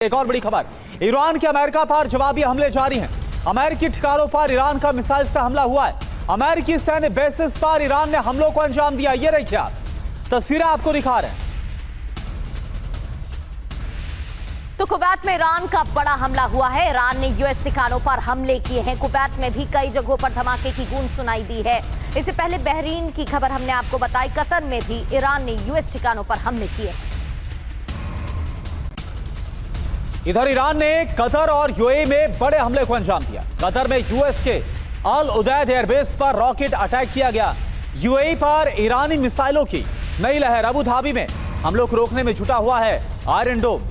एक और बड़ी खबर, ईरान के अमेरिका पर जवाबी हमले जारी हैं। अमेरिकी ठिकानों पर ईरान का मिसाइल से हमला हुआ है। अमेरिकी सैन्य बेसिस पर ईरान ने हमलों को अंजाम दिया। ये देखिए आप तस्वीरें आपको दिखा रहे हैं। तो कुवैत में ईरान का बड़ा हमला हुआ है। ईरान ने यूएस ठिकानों पर हमले किए हैं। कुवैत में भी कई जगहों पर धमाके की गूंज सुनाई दी है। इससे पहले बहरीन की खबर हमने आपको बताई। कतर में भी ईरान ने यूएस ठिकानों पर हमले किए। इधर ईरान ने कतर और यूएई में बड़े हमले को अंजाम दिया। कतर में यूएस के अल उदैद एयरबेस पर रॉकेट अटैक किया गया। यूएई पर ईरानी मिसाइलों की नई लहर। अबू धाबी में हमलों को रोकने में जुटा हुआ है आयरन डोम।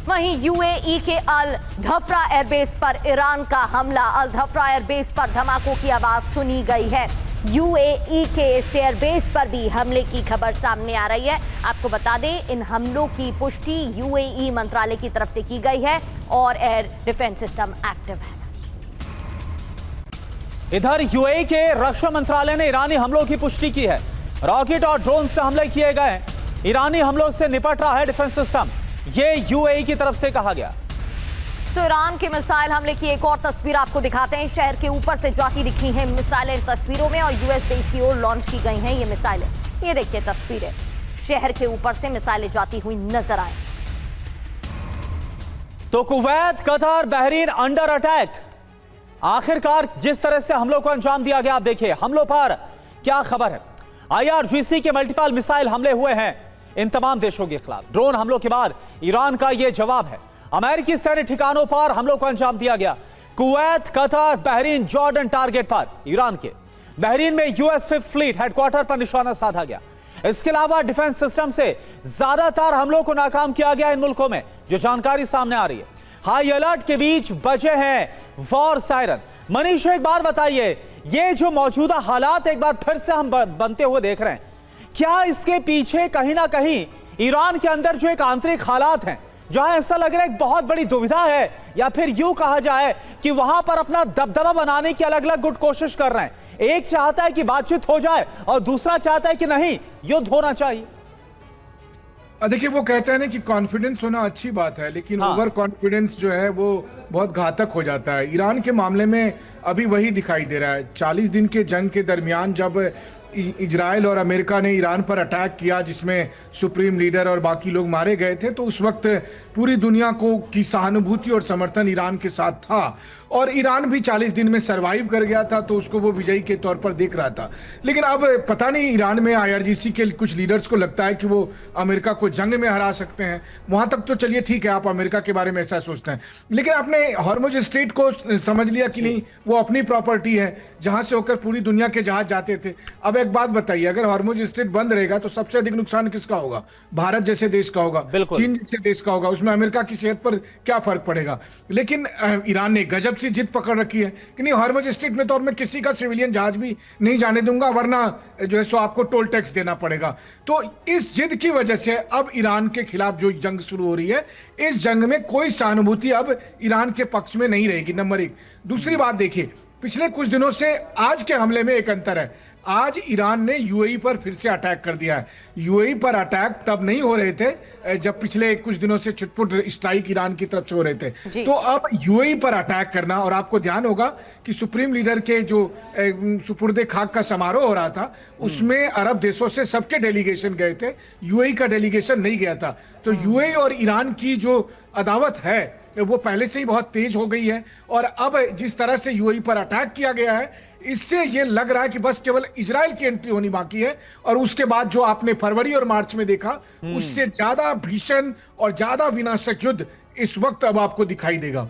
वहीं यूएई के अल धफ्रा एयरबेस पर ईरान का हमला। अल धफ्रा एयरबेस पर धमाकों की आवाज सुनी गई है। यूएई के इस एयरबेस पर भी हमले की खबर सामने आ रही है। आपको बता दें, इन हमलों की पुष्टि यूएई मंत्रालय की तरफ से की गई है और एयर डिफेंस सिस्टम एक्टिव है। इधर यूएई के रक्षा मंत्रालय ने ईरानी हमलों की पुष्टि की है। रॉकेट और ड्रोन से हमले किए गए। ईरानी हमलों से निपट रहा है डिफेंस सिस्टम, ये यूएई की तरफ से कहा गया। तो ईरान के मिसाइल हमले की एक और तस्वीर आपको दिखाते हैं। शहर के ऊपर से जाती दिखी हैं मिसाइलें तस्वीरों में और यूएस बेस की ओर लॉन्च की गई हैं ये मिसाइलें। ये देखिए तस्वीरें, शहर के ऊपर से मिसाइलें जाती हुई नजर आए। तो Kuwait, Qatar, Bahrain under attack. आखिरकार जिस तरह से हमलों को अंजाम दिया गया, आप देखिए हमलों पर क्या खबर है। आईआरजीसी के मल्टीपल मिसाइल हमले हुए हैं इन तमाम देशों के खिलाफ। ड्रोन हमलों के बाद ईरान का यह जवाब है। अमेरिकी सैन्य ठिकानों पर हमलों को अंजाम दिया गया। Kuwait, Qatar, Bahrain, Jordan target पर ईरान के। बहरीन में यूएस फिफ्थ फ्लीट हेडक्वार्टर पर निशाना साधा गया। इसके अलावा डिफेंस सिस्टम से ज्यादातर हमलों को नाकाम किया गया इन मुल्कों में, जो जानकारी सामने आ रही है। हाई अलर्ट के बीच बजे हैं वॉर सायरन। मनीष, एक बार बताइए, ये जो मौजूदा हालात एक बार फिर से हम बनते हुए देख रहे हैं, क्या इसके पीछे कहीं ना कहीं ईरान के अंदर जो एक आंतरिक हालात हैं, जहां ऐसा लग रहा है एक बहुत बड़ी दुविधा है, या फिर यूं कहा जाए कि वहां पर अपना दबदबा बनाने की अलग अलग गुट कोशिश कर रहे हैं। एक चाहता है कि बातचीत हो जाए और दूसरा चाहता है कि नहीं, युद्ध होना चाहिए। देखिए, वो कहते हैं ना कि कॉन्फिडेंस होना अच्छी बात है, लेकिन ओवर कॉन्फिडेंस जो है वो बहुत घातक हो जाता है। ईरान के मामले में अभी वही दिखाई दे रहा है। 40 दिन के जंग के दरमियान जब इजराइल और अमेरिका ने ईरान पर अटैक किया, जिसमें सुप्रीम लीडर और बाकी लोग मारे गए थे, तो उस वक्त पूरी दुनिया को की सहानुभूति और समर्थन ईरान के साथ था और ईरान भी 40 दिन में सरवाइव कर गया था, तो उसको वो विजयी के तौर पर देख रहा था। लेकिन अब पता नहीं, ईरान में आईआरजीसी के कुछ लीडर्स को लगता है कि वो अमेरिका को जंग में हरा सकते हैं। वहां तक तो चलिए ठीक है, आप अमेरिका के बारे में ऐसा सोचते हैं, लेकिन आपने हॉर्मुज स्ट्रेट को समझ लिया कि नहीं, वो अपनी प्रॉपर्टी है जहां से होकर पूरी दुनिया के जहाज जाते थे। अब एक बात बताइए, अगर हॉर्मुज स्ट्रेट बंद रहेगा तो सबसे अधिक नुकसान किसका होगा? भारत जैसे देश का होगा, चीन जैसे देश का होगा। उसमें अमेरिका की सेहत पर क्या फर्क पड़ेगा? लेकिन ईरान ने गजब सी जिद पकड़ रखी है कि नहीं, हॉर्मुज स्ट्रेट में तो और मैं किसी का सिविलियन जहाज भी नहीं जाने दूंगा, वरना जो है सो आपको टोल टैक्स देना पड़ेगा। तो इस जिद की वजह से अब ईरान के खिलाफ जो जंग शुरू हो रही है, इस जंग में कोई सहानुभूति अब ईरान के पक्ष में नहीं रहेगी, नंबर एक। दूसरी बात देखिए, पिछले कुछ दिनों से आज के हमले में एक अंतर है। आज ईरान ने यूएई पर फिर से अटैक कर दिया है। यूएई पर अटैक तब नहीं हो रहे थे जब पिछले कुछ दिनों से छिटपुट स्ट्राइक ईरान की तरफ से हो रहे थे। तो अब यूएई पर अटैक करना, और आपको ध्यान होगा कि सुप्रीम लीडर के जो सुपुर्दे खाक का समारोह हो रहा था, उसमें अरब देशों से सबके डेलीगेशन गए थे, यूएई का डेलीगेशन नहीं गया था। तो यूएई और ईरान की जो अदावत है वो पहले से ही बहुत तेज हो गई है, और अब जिस तरह से यूएई पर अटैक किया गया है, इससे ये लग रहा है कि बस केवल इजराइल की एंट्री होनी बाकी है, और उसके बाद जो आपने फरवरी और मार्च में देखा, उससे ज्यादा भीषण और ज्यादा विनाशक युद्ध इस वक्त अब आपको दिखाई देगा।